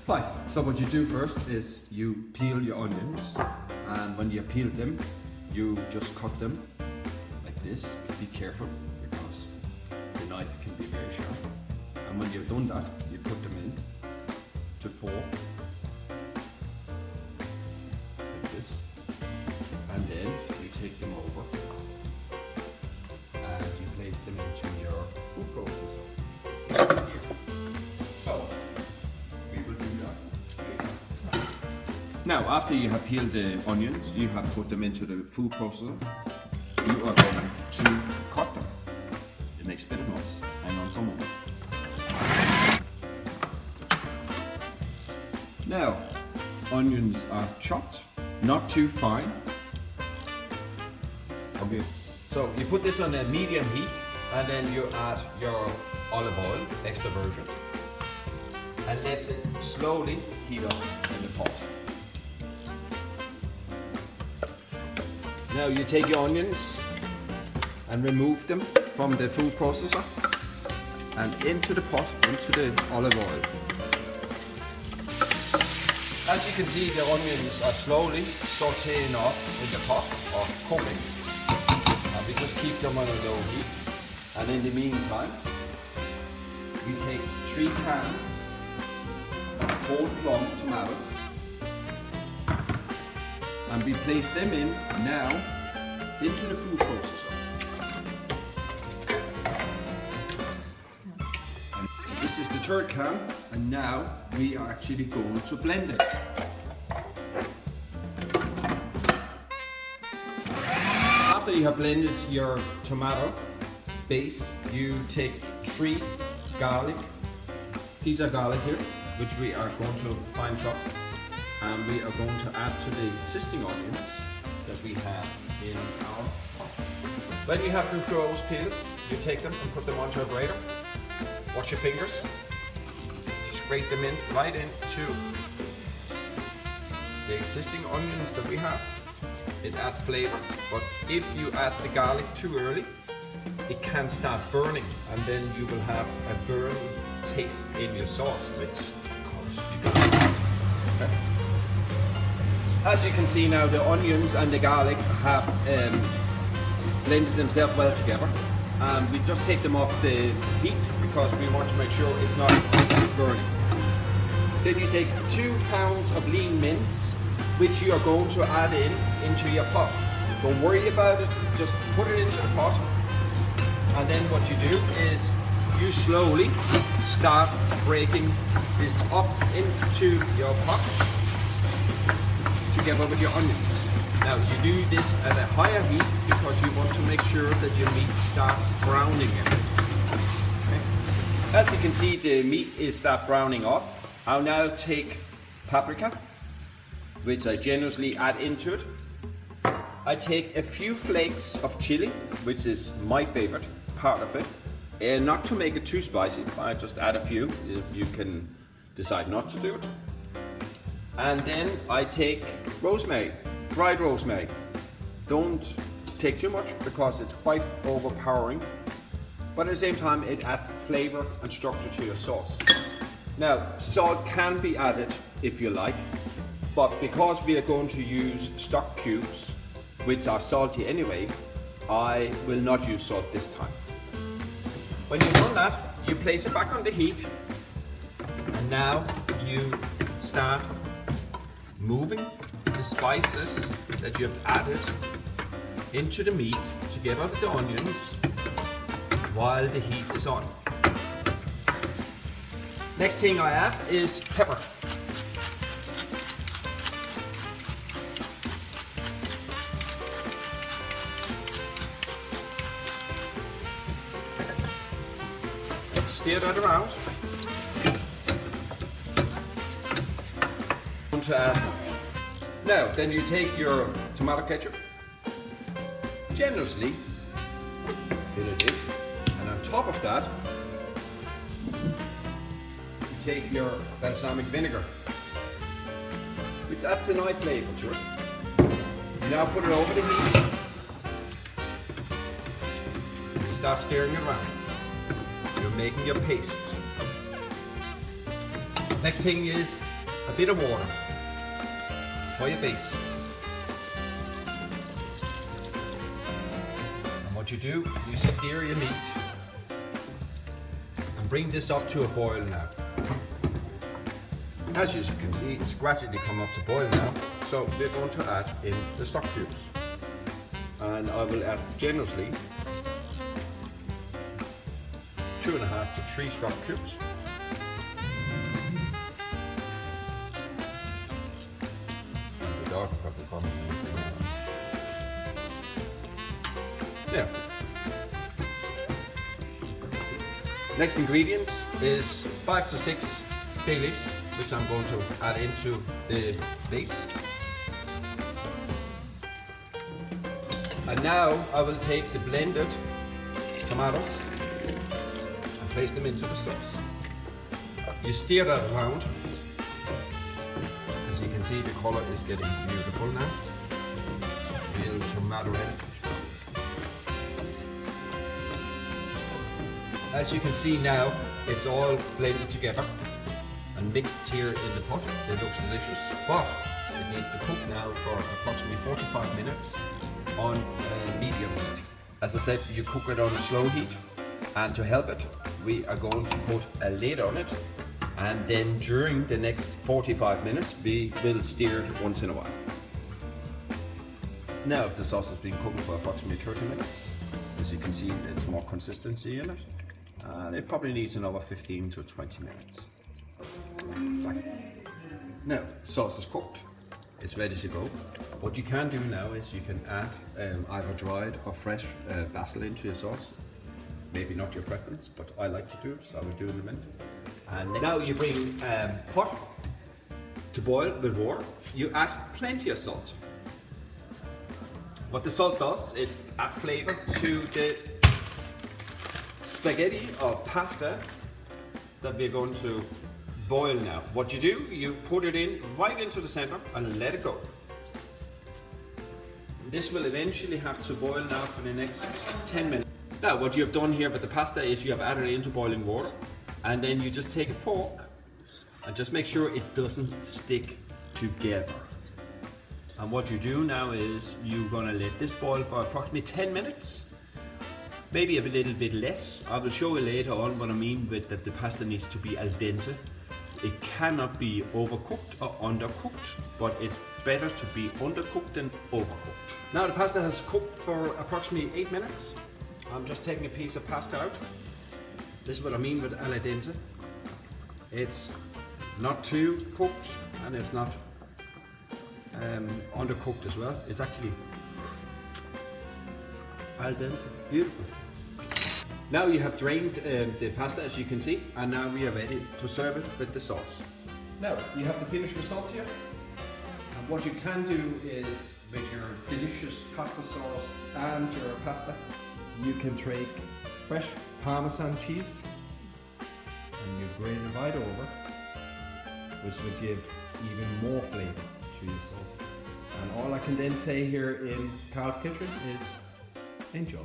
Right, so what you do first is you peel your onions, and when you peel them, you just cut them like this. Be careful because the knife can be very sharp. And when you've done that, you put them in to four, like this, and then you take them over and you place them into your food processor. So we will do that. Now, after you have peeled the onions, you have put them into the food processor, you are going to cut them. It makes a bit of noise. Hang on for a moment. Now, onions are chopped, not too fine. Okay, so you put this on a medium heat and then you add your olive oil, extra virgin, and let it slowly heat up in the pot. Now you take your onions and remove them from the food processor and into the pot, into the olive oil. As you can see, the onions are slowly sauteing off in the pot or cooking. And we just keep them on a low heat. And in the meantime, we take 3 cans of whole plum tomatoes and we place them in now into the food processor. And this is the 3rd can, and now we are actually going to blend it. After you have blended your tomato base, you take 3 pieces of garlic here, which we are going to fine chop, and we are going to add to the existing onions that we have in our pot. When you have the cloves peeled, you take them and put them onto a grater. Wash your fingers. Just grate them in right into the existing onions that we have. It adds flavor, but if you add the garlic too early, it can start burning, and then you will have a burning taste in your sauce, which causes you. Okay. As you can see now, the onions and the garlic have blended themselves well together. We just take them off the heat because we want to make sure it's not burning. Then you take 2 pounds of lean mince, which you are going to add into your pot. Don't worry about it, just put it into the pot. And then what you do is you slowly start breaking this up into your pot together with your onions. Now you do this at a higher heat because you want to make sure that your meat starts browning a bit. Okay. As you can see, the meat is start browning off. I'll now take paprika, which I generously add into it. I take a few flakes of chili, which is my favorite part of it. And not to make it too spicy, I just add a few. You can decide not to do it. And then I take rosemary, dried rosemary. Don't take too much because it's quite overpowering, but at the same time it adds flavor and structure to your sauce. Now, salt can be added if you like, but because we are going to use stock cubes, which are salty anyway, I will not use salt this time. When you've done that, you place it back on the heat, and now you start moving the spices that you have added into the meat together with the onions while the heat is on. Next thing I add is pepper. Stir that around. Now, then you take your tomato ketchup, generously fill it in, and on top of that, you take your balsamic vinegar, which adds a nice flavor to it. You now put it over the heat. You start stirring it around. You're making your paste. Next thing is a bit of water for your base. And what you do, you stir your meat and bring this up to a boil now. As you can see, it's gradually come up to boil now, so we're going to add in the stock cubes. And I will add generously 2.5 to 3 stock cubes. And the dog will come. Yeah. Next ingredient is 5 to 6 bay leaves, which I'm going to add into the base. And now I will take the blended tomatoes and place them into the sauce. You stir that around. As you can see, the color is getting beautiful now. Real tomato red. As you can see now, it's all blended together and mixed here in the pot. It looks delicious, but it needs to cook now for approximately 45 minutes on medium heat. As I said, you cook it on slow heat, and to help it, we are going to put a lid on it, and then during the next 45 minutes, we will stir it once in a while. Now the sauce has been cooking for approximately 30 minutes. As you can see, there's more consistency in it, and it probably needs another 15 to 20 minutes. Now, sauce is cooked, it's ready to go. What you can do now is you can add either dried or fresh basil into your sauce. Maybe not your preference, but I like to do it, so I will do it in a minute. And now you bring pot to boil with water. You add plenty of salt. What the salt does is add flavor to the spaghetti or pasta that we're going to boil now. What you do, you put it in right into the center and let it go. This will eventually have to boil now for the next 10 minutes. Now what you have done here with the pasta is you have added it into boiling water, and then you just take a fork and just make sure it doesn't stick together. And what you do now is you're gonna let this boil for approximately 10 minutes. Maybe a little bit less. I will show you later on what I mean with that the pasta needs to be al dente. It cannot be overcooked or undercooked, but it's better to be undercooked than overcooked. Now the pasta has cooked for approximately 8 minutes. I'm just taking a piece of pasta out. This is what I mean with al dente. It's not too cooked and it's not undercooked as well. It's actually al dente. Beautiful. Now you have drained the pasta, as you can see, and now we are ready to serve it with the sauce. Now you have the finished result here, and what you can do is with your delicious pasta sauce and your pasta, you can take fresh Parmesan cheese and you grate it right over, which will give even more flavour to your sauce. And all I can then say here in Karl's kitchen is enjoy.